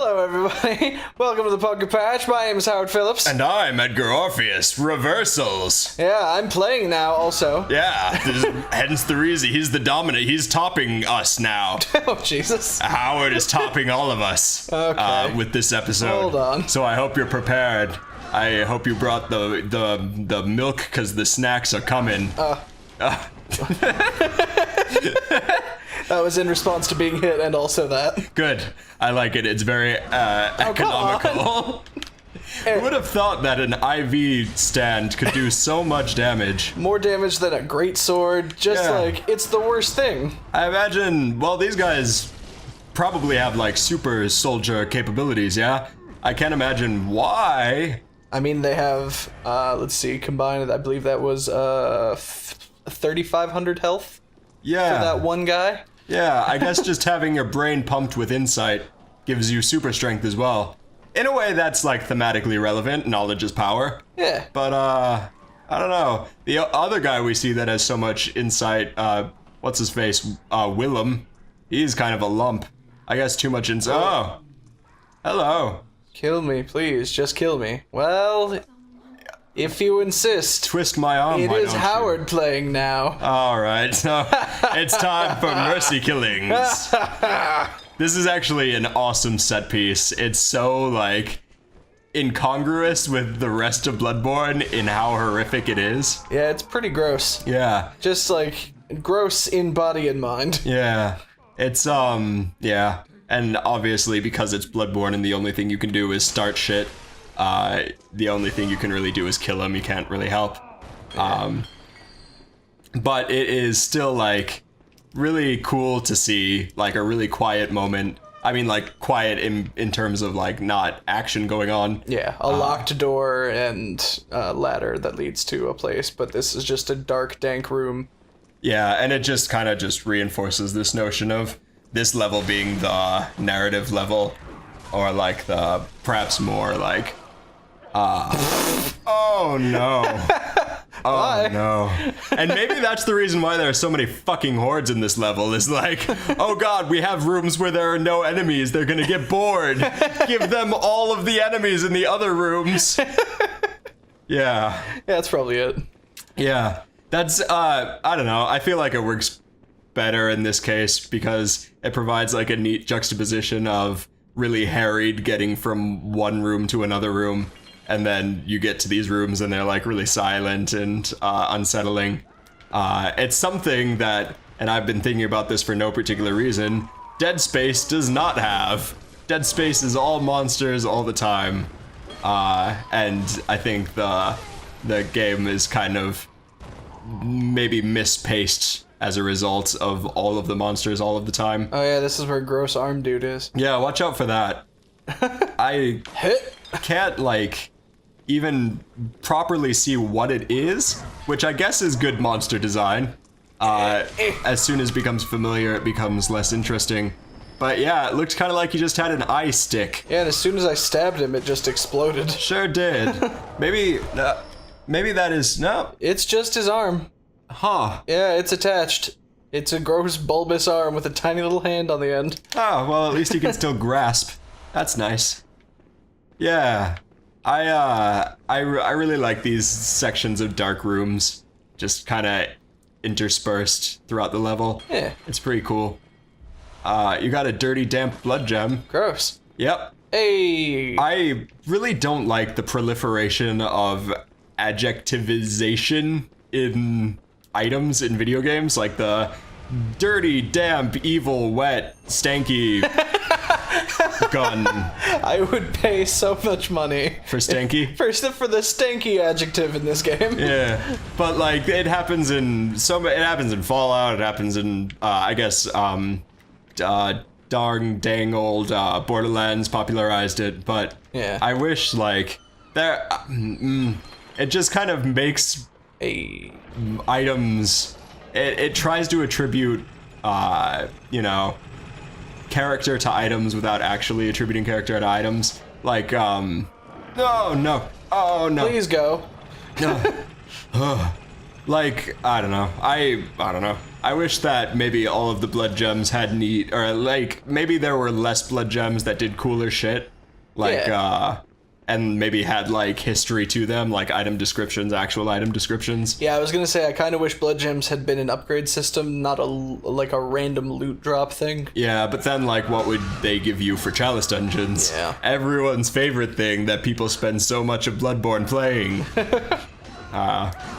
Hello, everybody. Welcome to the Pumpkin Patch. My name is Howard Phillips. And I'm Edgar Orpheus. Reversals. Yeah, I'm playing now also. Yeah, hence the reason. He's the dominant. He's topping us now. Oh, Jesus. Howard is topping all of us with this episode. Hold on. So I hope you're prepared. I hope you brought the milk, because the snacks are coming. That was in response to being hit and also that. Good. I like it. It's very economical. Who would have thought that an IV stand could do so much damage? More damage than a great sword. Just like, it's the worst thing. I imagine, well, these guys probably have like super soldier capabilities, yeah? I can't imagine why. I mean, they have, let's see, combined, I believe that was 3,500 health for that one guy. Yeah, I guess just having your brain pumped with insight gives you super strength as well. In a way that's like thematically relevant, knowledge is power. Yeah. But I don't know. The other guy we see that has so much insight, what's his face? Willem. He's kind of a lump. I guess too much insight. Oh. Hello. Kill me, please. Just kill me. Well, if you insist. Twist my arm, It why is don't Howard you? playing now. Alright, so it's time for mercy killings. This is actually an awesome set piece. It's so, like, incongruous with the rest of Bloodborne in how horrific it is. Yeah, it's pretty gross. Yeah. Just, like, gross in body and mind. Yeah. It's, yeah. And obviously, because it's Bloodborne and the only thing you can do is start shit, the only thing you can really do is kill him. You can't really help. But it is still, like, really cool to see, like, a really quiet moment. I mean, like, quiet in terms of, like, not action going on. Yeah, a locked door and a ladder that leads to a place, but this is just a dark, dank room. Yeah, and it just kind of just reinforces this notion of this level being the narrative level, or, like, the perhaps more, like, oh no. Oh Why? no. And maybe that's the reason why there are so many fucking hordes in this level, is like, oh god, we have rooms where there are no enemies, they're gonna get bored. Give them all of the enemies in the other rooms. Yeah. Yeah, that's probably it. Yeah. That's, I don't know, I feel like it works better in this case because it provides like a neat juxtaposition of really harried getting from one room to another room. And then you get to these rooms and they're like really silent and unsettling. It's something that, and I've been thinking about this for no particular reason, Dead Space does not have. Dead Space is all monsters all the time. And I think the game is kind of maybe mispaced as a result of all of the monsters all of the time. Oh yeah, this is where gross arm dude is. Yeah, watch out for that. I can't, like, even properly see what it is, which I guess is good monster design. As soon as it becomes familiar, it becomes less interesting. But yeah, it looked kind of like he just had an eye stick. Yeah, and as soon as I stabbed him, it just exploded. Sure did. Maybe that is, no. It's just his arm. Huh. Yeah, it's attached. It's a gross bulbous arm with a tiny little hand on the end. Oh, well, at least he can still grasp. That's nice. Yeah. I really like these sections of dark rooms, just kind of interspersed throughout the level. Yeah. It's pretty cool. You got a dirty, damp blood gem. Gross. Yep. Hey! I really don't like the proliferation of adjectivization in items in video games, like the dirty, damp, evil, wet, stanky gun. I would pay so much money For stanky? for the stanky adjective in this game. Yeah, but like it happens in Fallout. It happens in I guess dang old Borderlands popularized it. But Yeah. I wish like there it just kind of makes items. It tries to attribute you know, character to items without actually attributing character to items. Like, no, oh no. Please go. Like, I don't know. I don't know. I wish that maybe all of the blood gems had neat, or like maybe there were less blood gems that did cooler shit, like and maybe had like history to them, like item descriptions, actual item descriptions. Yeah, I was gonna say I kind of wish blood gems had been an upgrade system, not a random loot drop thing. Yeah, but then like what would they give you for chalice dungeons? Yeah. Everyone's favorite thing that people spend so much of Bloodborne playing.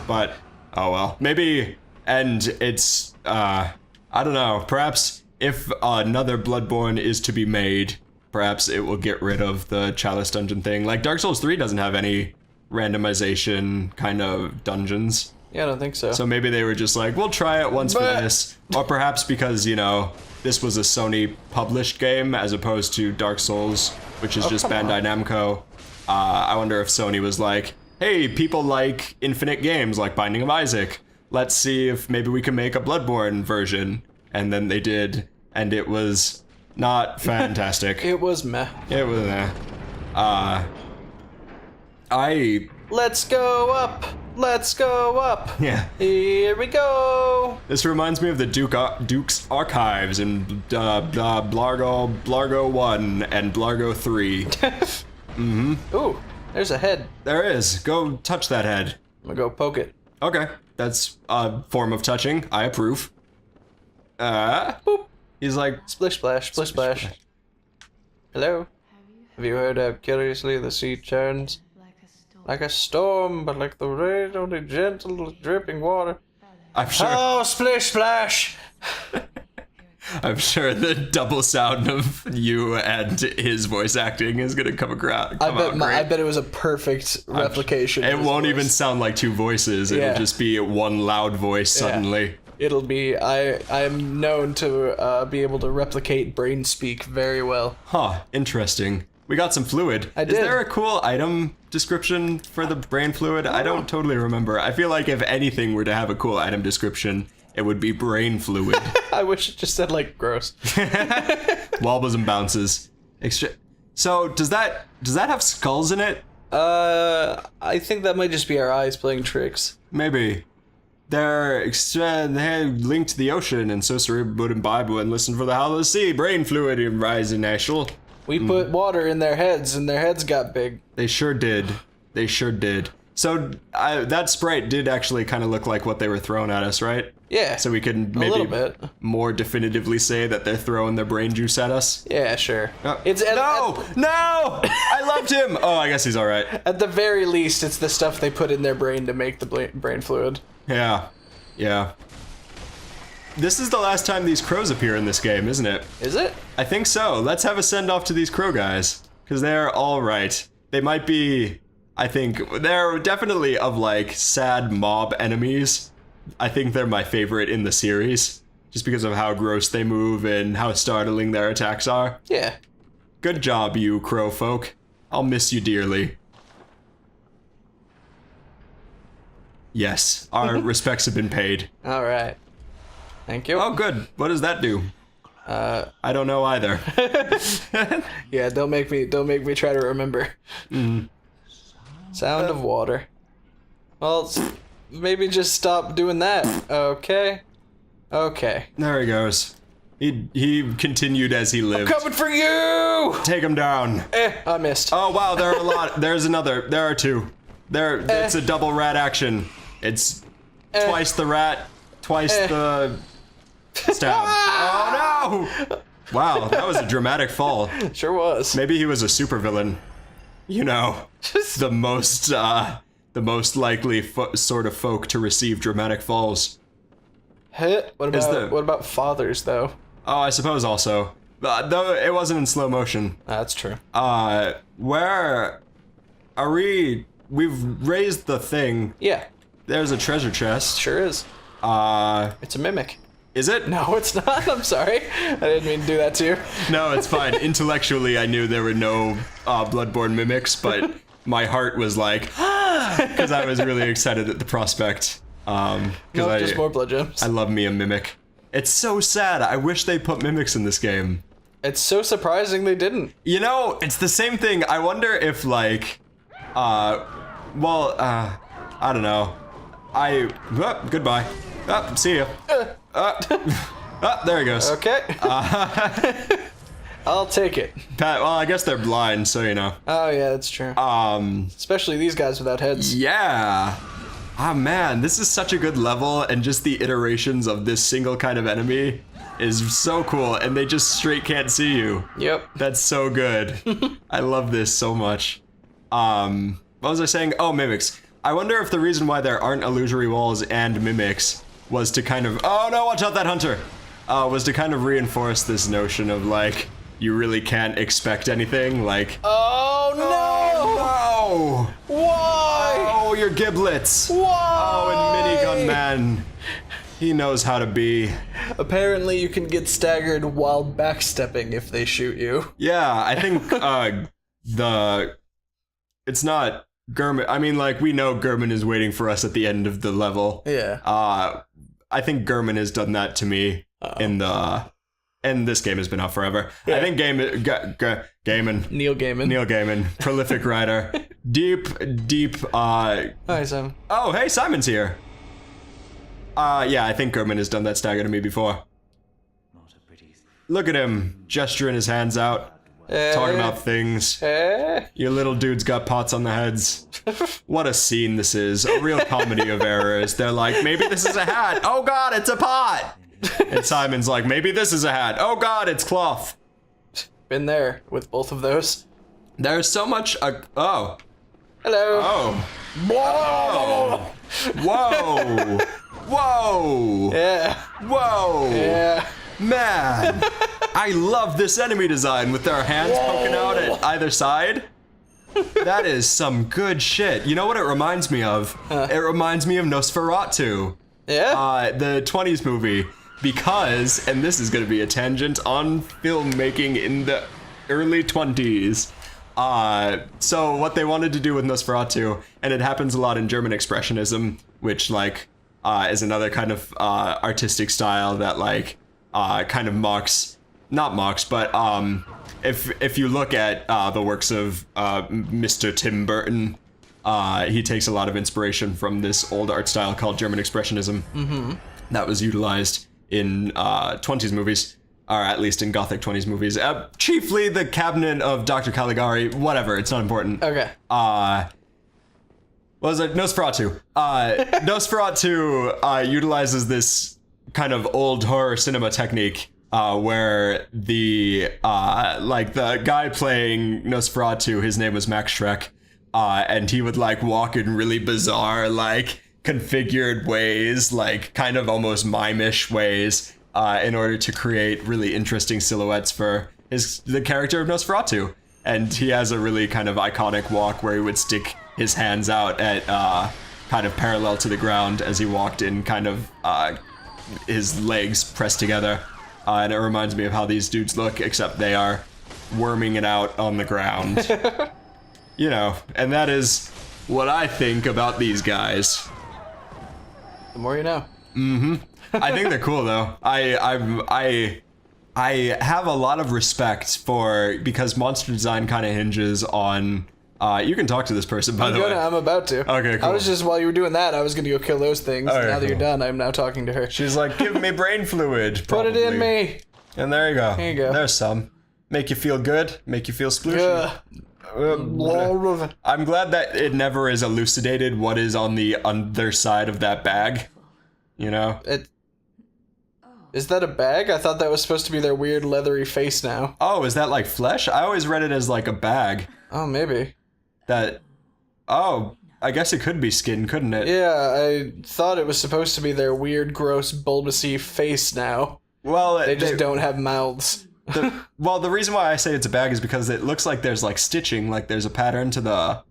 But oh well, maybe. And it's I don't know. Perhaps if another Bloodborne is to be made, perhaps it will get rid of the chalice dungeon thing. Like Dark Souls 3 doesn't have any randomization kind of dungeons. Yeah, I don't think so. So maybe they were just like, we'll try it once for this. Or perhaps because, you know, this was a Sony published game as opposed to Dark Souls, which is just Bandai Namco. I wonder if Sony was like, hey, people like infinite games like Binding of Isaac. Let's see if maybe we can make a Bloodborne version. And then they did, and it was not fantastic. It was meh. It was meh. Let's go up! Let's go up! Yeah. Here we go! This reminds me of the Duke's Archives in Blargo 1 and Blargo 3. Ooh, there's a head. There is. Go touch that head. I'm gonna go poke it. Okay. That's a form of touching. I approve. Boop. He's like, Splish splash, splish splash. Hello? Have you heard how curiously the sea churns? Like a storm, but like the rain, only gentle dripping water. I'm sure. Oh, splish splash! I'm sure the double sound of you and his voice acting is gonna come across. I bet it was a perfect replication. It won't even sound like two voices. Yeah. It'll just be one loud voice suddenly. It'll be. I'm known to be able to replicate brain speak very well. Huh. Interesting. We got some fluid. I did. Is there a cool item description for the brain fluid? I don't totally remember. I feel like if anything were to have a cool item description, it would be brain fluid. I wish it just said like gross. Wobbles and bounces. So does that have skulls in it? I think that might just be our eyes playing tricks. Maybe. They're linked to the ocean, and so cerebral would imbibe and listen for the howl of the sea. Brain fluid and rising ashel. We put water in their heads, and their heads got big. They sure did. They sure did. So that sprite did actually kind of look like what they were throwing at us, right? Yeah. So we could a little maybe bit. more definitively say that they're throwing their brain juice at us. Yeah, sure. No, I loved him. Oh, I guess he's all right. At the very least, it's the stuff they put in their brain to make the brain fluid. Yeah. This is the last time these crows appear in this game, isn't it? Is it? I think so. Let's have a send-off to these crow guys. Because they're all right. They might be... I think they're definitely of, like, sad mob enemies. I think they're my favorite in the series. Just because of how gross they move and how startling their attacks are. Yeah. Good job, you crow folk. I'll miss you dearly. Yes, our respects have been paid. All right. Thank you. Oh, good. What does that do? I don't know either. Yeah, don't make me try to remember. Sound of water. Well, maybe just stop doing that. Okay. There he goes. He continued as he lived. Coming for you! Take him down. I missed. Oh wow, there are a lot. There's another. There are two. It's a double rat action. It's twice the rat, twice the stab. Oh no! Wow, that was a dramatic fall. Sure was. Maybe he was a supervillain. You know, the most likely sort of folk to receive dramatic falls. What about fathers though? Oh, I suppose also. Though it wasn't in slow motion. That's true. Where are we? We've raised the thing. Yeah. There's a treasure chest. Sure is. It's a mimic. Is it? No, it's not. I'm sorry. I didn't mean to do that to you. No, it's fine. Intellectually, I knew there were no Bloodborne mimics, but my heart was like, because I was really excited at the prospect. Just more blood gems. I love me a mimic. It's so sad. I wish they put mimics in this game. It's so surprising they didn't. You know, it's the same thing. I wonder if, like, I don't know. Goodbye. See ya. There he goes. Okay. I'll take it. Well, I guess they're blind, so you know. Oh yeah, that's true. Especially these guys without heads. Yeah. Oh man, this is such a good level, and just the iterations of this single kind of enemy is so cool, and they just straight can't see you. Yep. That's so good. I love this so much. What was I saying? Oh, mimics. I wonder if the reason why there aren't illusory walls and mimics was to kind of, oh no, watch out that hunter, was to kind of reinforce this notion of like, you really can't expect anything, like, Oh no! no! Why? Oh, your giblets! Why? Oh, and Minigun Man. He knows how to be. Apparently you can get staggered while backstepping if they shoot you. Yeah, I think, it's not Gurman. I mean, like, we know Gurman is waiting for us at the end of the level. Yeah. I think Gurman has done that to me and this game has been out forever. Yeah. I think Gaiman. Neil Gaiman. Prolific writer. Deep. Hi, Simon. Oh, hey, Simon's here. Yeah, I think Gurman has done that stagger to me before. Look at him, gesturing his hands out. Talking about things. Your little dude's got pots on the heads. What a scene this is. A real comedy of errors. They're like, maybe this is a hat. Oh god, it's a pot. And Simon's like, maybe this is a hat. Oh god, it's cloth. Been there with both of those. There's so much. Oh. Hello. Oh. Whoa. Whoa. Whoa. Yeah. Whoa. Yeah. Man, I love this enemy design with their hands poking out at either side. That is some good shit. You know what it reminds me of? It reminds me of Nosferatu. Yeah? The 20s movie. Because, and this is going to be a tangent on filmmaking in the early 20s. So what they wanted to do with Nosferatu, and it happens a lot in German Expressionism, which like is another kind of artistic style that like kind of not mocks, but if you look at the works of Mr. Tim Burton, he takes a lot of inspiration from this old art style called German Expressionism that was utilized in 20s movies, or at least in Gothic 20s movies. Chiefly the Cabinet of Dr. Caligari, whatever, it's not important. Okay. What was it? Nosferatu. Nosferatu utilizes this kind of old horror cinema technique where the guy playing Nosferatu, his name was Max Schreck, and he would like walk in really bizarre like configured ways, like kind of almost mime-ish ways, in order to create really interesting silhouettes for the character of Nosferatu. And he has a really kind of iconic walk where he would stick his hands out at kind of parallel to the ground as he walked in, kind of his legs pressed together. And it reminds me of how these dudes look, except they are worming it out on the ground. You know, and that is what I think about these guys. The more you know. I think they're cool though. I have a lot of respect for, because monster design kind of hinges on. You can talk to this person, by the way. I'm about to. Okay, cool. I was just, while you were doing that, I was going to go kill those things. Okay, now that you're cool. done, I'm now talking to her. She's like, give me brain fluid. Put it in probably. me. And there you go. There you go. There's some. Make you feel good. Make you feel splooshy. I'm glad that it never is elucidated what is on the underside of that bag. You know? Is that a bag? I thought that was supposed to be their weird leathery face now. Oh, is that like flesh? I always read it as like a bag. Oh, maybe. Oh, I guess it could be skin, couldn't it? Yeah, I thought it was supposed to be their weird, gross, bulbousy face now. Well, they just don't have mouths. The reason why I say it's a bag is because it looks like there's like stitching, like there's a pattern to the,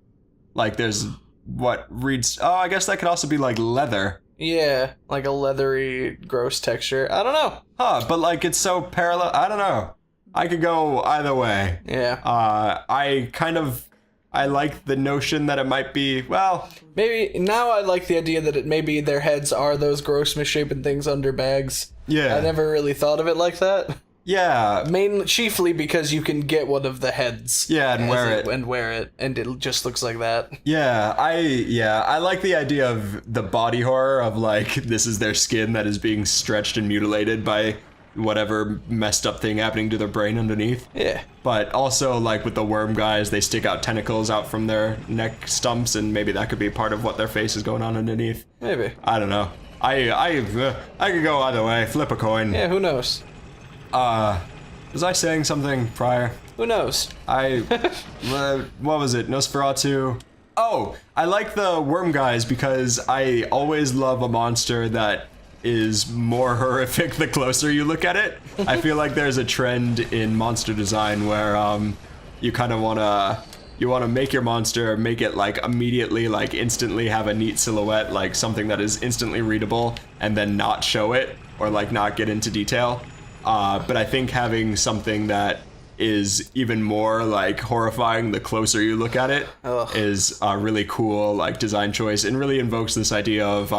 like there's what reads. Oh, I guess that could also be like leather. Yeah, like a leathery, gross texture. I don't know. Huh, but like it's so parallel. I don't know. I could go either way. Yeah. I like the notion that it might be, well... Maybe, now I like the idea that maybe their heads are those gross, misshapen things under bags. Yeah. I never really thought of it like that. Yeah. Chiefly because you can get one of the heads. Yeah, and wear it. And wear it, and it just looks like that. Yeah, I like the idea of the body horror of, like, this is their skin that is being stretched and mutilated by whatever messed up thing happening to their brain underneath. Yeah. But also, like, with the worm guys, they stick out tentacles out from their neck stumps, and maybe that could be part of what their face is going on underneath. Maybe. I don't know. I could go either way. Flip a coin. Yeah, who knows? Was I saying something prior? Who knows? What was it? Nosferatu? Oh, I like the worm guys because I always love a monster that is more horrific the closer you look at it. I feel like there's a trend in monster design where you kind of want to make your monster, make it like immediately, like instantly have a neat silhouette, like something that is instantly readable, and then not show it or like not get into detail. But I think having something that is even more like horrifying the closer you look at it is a really cool like design choice, and really invokes this idea of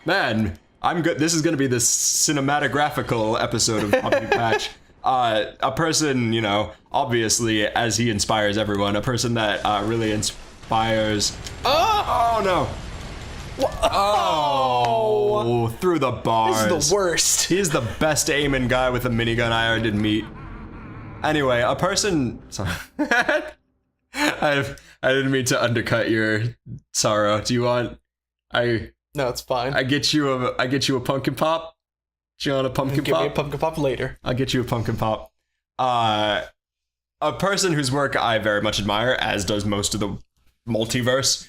man, I'm good. This is going to be the cinematographical episode of Pumpkin Patch. A person, you know, obviously, as he inspires everyone, a person that really inspires. Oh no! Oh, through the bars. This is the worst. He's the best aiming guy with a minigun I ever did meet. Anyway, a person. Sorry. I didn't mean to undercut your sorrow. Do you want? No, it's fine. I get you a pumpkin pop. Do you want a pumpkin pop? Give me a pumpkin pop later. I'll get you a pumpkin pop. A person whose work I very much admire, as does most of the multiverse,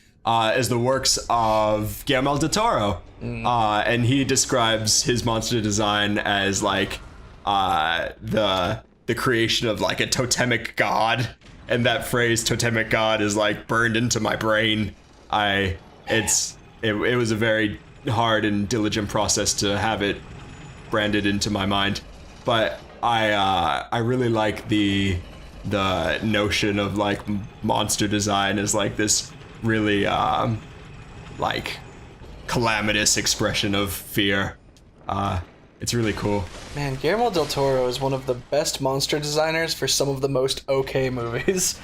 is the works of Guillermo del Toro. And he describes his monster design as like the creation of like a totemic god. And that phrase totemic god is like burned into my brain. It was a very hard and diligent process to have it branded into my mind, but I really like the notion of like monster design as like this really like calamitous expression of fear. It's really cool. Man, Guillermo del Toro is one of the best monster designers for some of the most okay movies.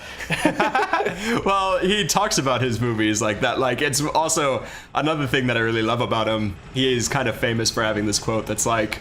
Well, he talks about his movies like that. Like, it's also another thing that I really love about him. He is kind of famous for having this quote that's like,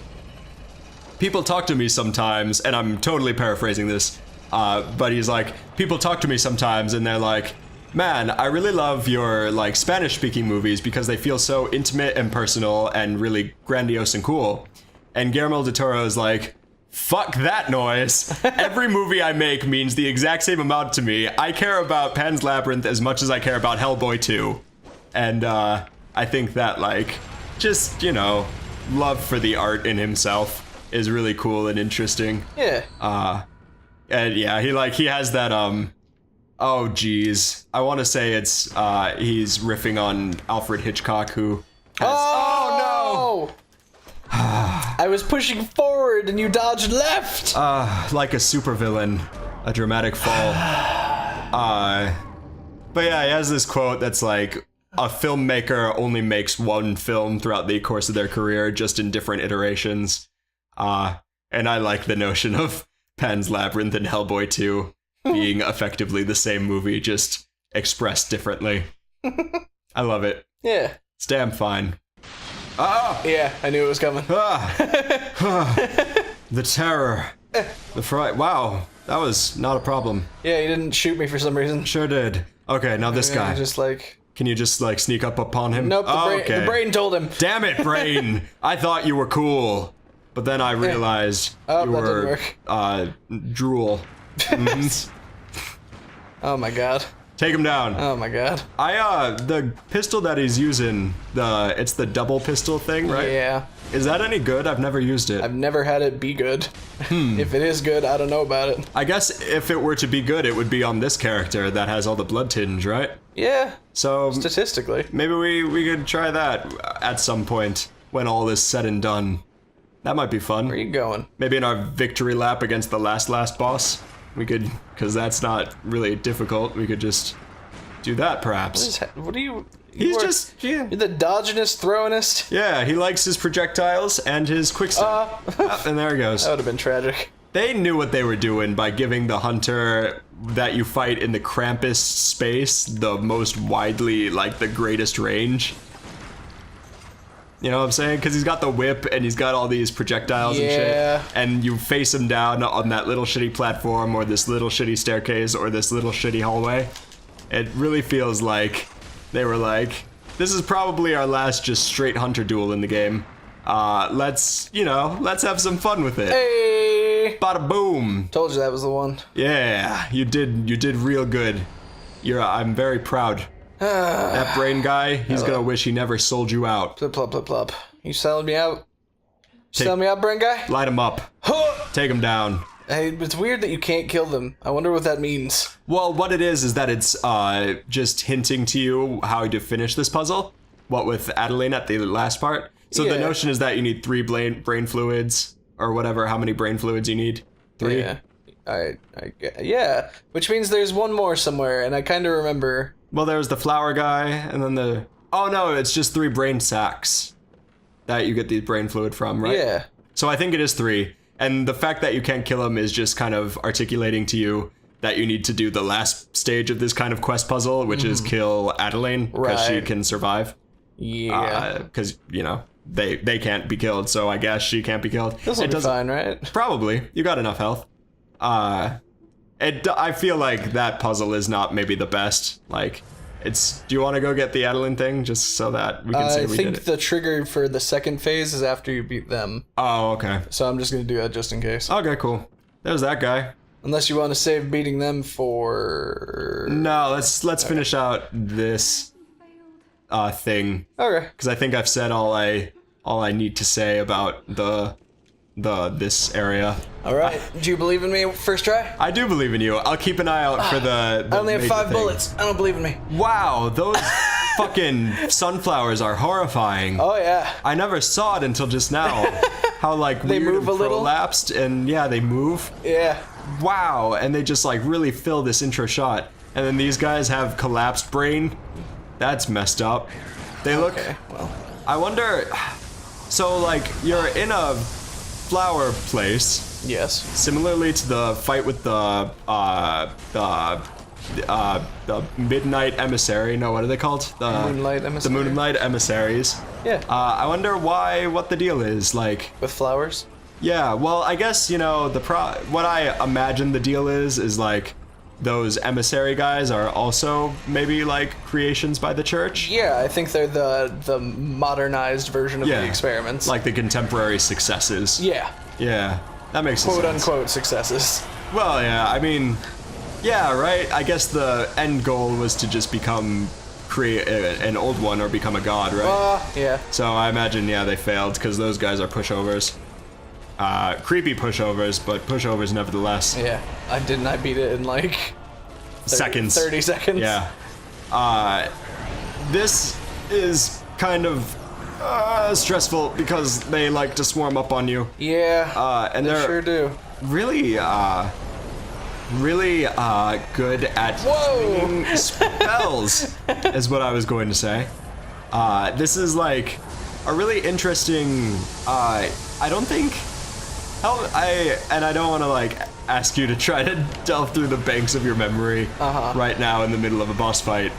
people talk to me sometimes, and I'm totally paraphrasing this, but he's like, people talk to me sometimes and they're like, man, I really love your like Spanish-speaking movies because they feel so intimate and personal and really grandiose and cool. And Guillermo del Toro is like, fuck that noise. Every movie I make means the exact same amount to me. I care about Pan's Labyrinth as much as I care about Hellboy 2. And I think that, like, just, you know, love for the art in himself is really cool and interesting. Yeah. And yeah, he has that, oh geez. I want to say it's, he's riffing on Alfred Hitchcock, who has... Oh no! I was pushing forward and you dodged left! Like a supervillain, a dramatic fall. But yeah, he has this quote that's like, a filmmaker only makes one film throughout the course of their career, just in different iterations. And I like the notion of Pan's Labyrinth and Hellboy 2 being effectively the same movie, just expressed differently. I love it. Yeah. It's damn fine. Oh! Yeah, I knew it was coming. The terror. The fright. Wow, that was not a problem. Yeah, he didn't shoot me for some reason. Sure did. Okay, now this guy. Just like... Can you just like sneak up upon him? Nope, the brain told him. Damn it, brain! I thought you were cool. But then I realized you were drool. Mm-hmm. Oh my god. Take him down. Oh my god. The pistol that he's using, it's the double pistol thing, right? Yeah. Is that any good? I've never used it. I've never had it be good. If it is good, I don't know about it. I guess if it were to be good, it would be on this character that has all the blood tinge, right? Yeah. So statistically. Maybe we could try that at some point when all is said and done. That might be fun. Where are you going? Maybe in our victory lap against the last boss. We could, because that's not really difficult, we could just do that, perhaps. What are you... He's just... Yeah. You're the dodginist, throwingist? Yeah, he likes his projectiles and his quick step. And there he goes. That would have been tragic. They knew what they were doing by giving the hunter that you fight in the Krampus space the most widely, like, the greatest range. You know what I'm saying? Because he's got the whip and he's got all these projectiles and shit. And you face him down on that little shitty platform or this little shitty staircase or this little shitty hallway. It really feels like they were like, this is probably our last just straight hunter duel in the game. Let's have some fun with it. Hey! Bada boom. Told you that was the one. Yeah, you did real good. I'm very proud. That brain guy, he's gonna wish he never sold you out. Plop, plop, plop, plop. You selling me out? Selling me out, brain guy? Light him up. Take him down. Hey, it's weird that you can't kill them. I wonder what that means. Well, what it is that it's just hinting to you how to finish this puzzle. What with Adeline at the last part. So the notion is that you need 3 brain fluids, or whatever, how many brain fluids you need. 3? Yeah. Yeah, which means there's one more somewhere, and I kind of remember. Well, there's the flower guy, and then the... Oh, no, it's just 3 brain sacs that you get the brain fluid from, right? Yeah. So I think it is 3. And the fact that you can't kill him is just kind of articulating to you that you need to do the last stage of this kind of quest puzzle, which is kill Adeline, because she can survive. Yeah. Because, they can't be killed, so I guess she can't be killed. This will be fine, right? Probably. You got enough health. I feel like that puzzle is not maybe the best. Like, do you want to go get the Adeline thing just so that we can say we did it? I think the trigger for the second phase is after you beat them. Oh, okay. So I'm just going to do that just in case. Okay, cool. There's that guy. Unless you want to save beating them for... No, let's finish out this thing. Okay. Because I think I've said all I need to say about this area. Alright, do you believe in me first try? I do believe in you. I'll keep an eye out for the I only have major 5 thing. bullets. I don't believe in me. Wow, those fucking sunflowers are horrifying. Oh yeah. I never saw it until just now. How like They weird move and a little? prolapsed and yeah, they move. Yeah. Wow, and they just like really fill this intro shot. And then these guys have collapsed brain. That's messed up. They look... Okay, well. I wonder... So like, you're in a flower place. Yes. Similarly to the fight with the midnight emissary. No, what are they called? The Moonlight emissary. The moonlight emissaries. Yeah. I wonder what the deal is like. With flowers? Yeah. Well, I guess what I imagine the deal is like those emissary guys are also maybe like creations by the church. Yeah, I think they're the modernized version of the experiments. Like the contemporary successes. Yeah. Yeah. That makes Quote sense. unquote successes. Well, yeah, I mean, yeah, right? I guess the end goal was to just create an old one or become a god, right? Yeah. So I imagine, yeah, they failed because those guys are pushovers. Creepy pushovers, but pushovers nevertheless. Yeah. I beat it in like 30 seconds. Yeah. This is kind of stressful because they like to swarm up on you. Yeah. And they they're sure do. really good at swinging spells, is what I was going to say. This is like a really interesting. I don't think. I don't want to like ask you to try to delve through the banks of your memory right now in the middle of a boss fight.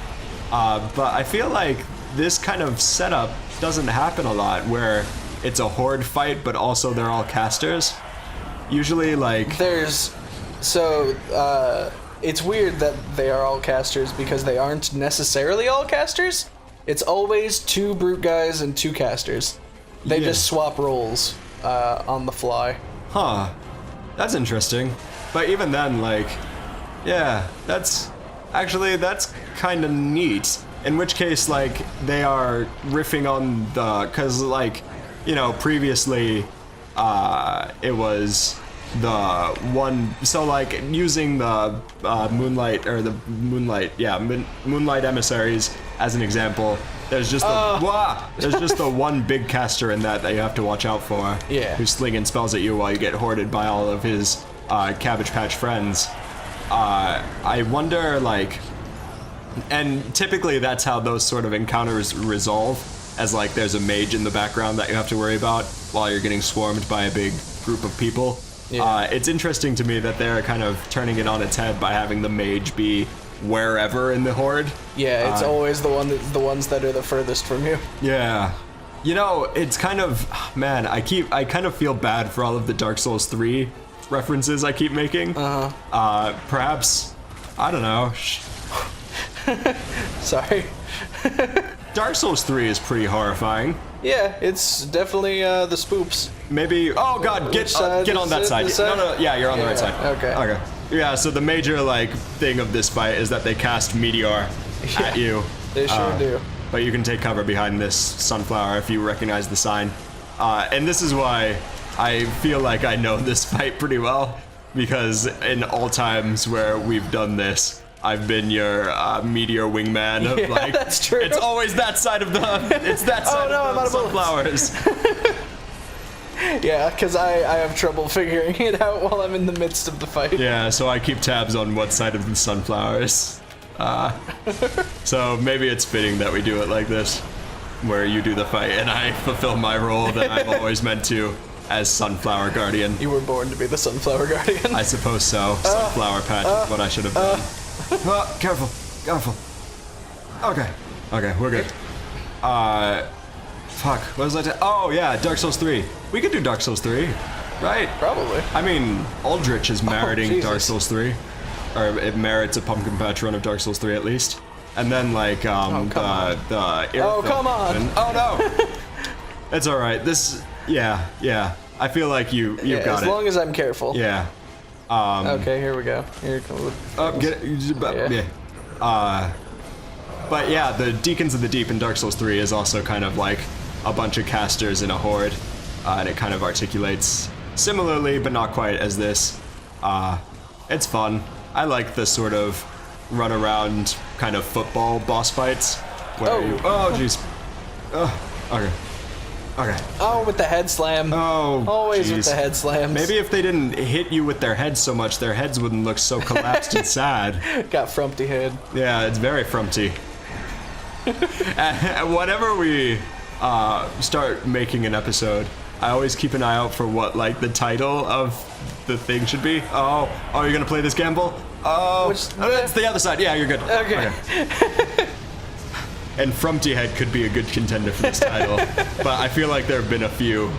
But I feel like this kind of setup doesn't happen a lot, where it's a horde fight, but also they're all casters. Usually, like it's weird that they are all casters because they aren't necessarily all casters. It's always 2 brute guys and 2 casters. They just swap roles on the fly. Huh. That's interesting. But even then, like, yeah, that's kind of neat. In which case, like, they are riffing on cause like, previously, it was the one, so like, using the moonlight emissaries as an example, there's just the one big caster in that you have to watch out for. Yeah. Who's slinging spells at you while you get hoarded by all of his Cabbage Patch friends. I wonder, like, and typically that's how those sort of encounters resolve, as like there's a mage in the background that you have to worry about while you're getting swarmed by a big group of people. Yeah. It's interesting to me that they're kind of turning it on its head by having the mage be wherever in the horde. Yeah, it's always the ones that are the furthest from you. Yeah. You know, it's kind of, man, I kind of feel bad for all of the Dark Souls 3 references I keep making. Perhaps, I don't know. Sorry. Dark Souls 3 is pretty horrifying. Yeah, it's definitely the spoops. Maybe, oh god, get on that side. No, yeah, you're on the right side. Okay. Yeah, so the major, like, thing of this fight is that they cast Meteor at you. They sure do. But you can take cover behind this sunflower if you recognize the sign. And this is why I feel like I know this fight pretty well, because in all times where we've done this, I've been your meteor wingman of like, that's true. It's always that side of the, it's that side of the sunflowers. Yeah, because I have trouble figuring it out while I'm in the midst of the fight. Yeah, so I keep tabs on what side of the sunflowers. So maybe it's fitting that we do it like this, where you do the fight and I fulfill my role that I've always meant to as Sunflower Guardian. You were born to be the Sunflower Guardian. I suppose so. Sunflower Patch is what I should have done. Careful. Okay, we're good. Fuck, what was I oh yeah, Dark Souls 3. We could do Dark Souls 3, right? Probably. I mean, Aldrich is meriting Dark Jesus. Souls 3. Or it merits a Pumpkin Patch run of Dark Souls 3 at least. And then like the come on. Oh no. It's all right. This yeah. I feel like you've got as it. long as I'm careful. Yeah. Okay, here we go. Here comes. Get it. Yeah. But yeah, the Deacons of the Deep in Dark Souls 3 is also kind of like a bunch of casters in a horde, and it kind of articulates similarly, but not quite as this. It's fun. I like the sort of run around kind of football boss fights where oh jeez. Okay. Oh, with the head slam. Oh, always with the head slams. Maybe if they didn't hit you with their heads so much, their heads wouldn't look so collapsed and sad. Got frumpty head. Yeah, it's very frumpty. Whenever we start making an episode, I always keep an eye out for what like the title of the thing should be. Oh, you're gonna play this gamble? Oh, it's the other side. Yeah, you're good. Okay. And Frumpty Head could be a good contender for this title, but I feel like there have been a few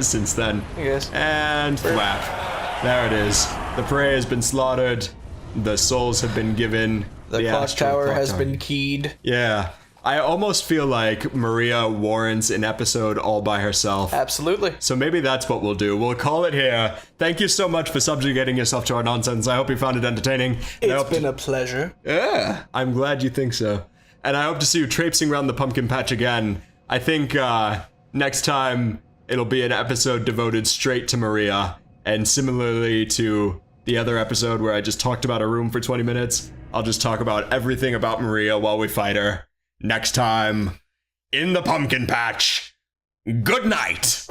since then. Yes. And flap. There it is. The prey has been slaughtered. The souls have been given. The clock tower has been keyed. Yeah. I almost feel like Maria warrants an episode all by herself. Absolutely. So maybe that's what we'll do. We'll call it here. Thank you so much for subjugating yourself to our nonsense. I hope you found it entertaining. It's been a pleasure. Yeah, I'm glad you think so. And I hope to see you traipsing around the pumpkin patch again. I think next time it'll be an episode devoted straight to Maria. And similarly to the other episode where I just talked about a room for 20 minutes, I'll just talk about everything about Maria while we fight her. Next time, in the pumpkin patch. Good night.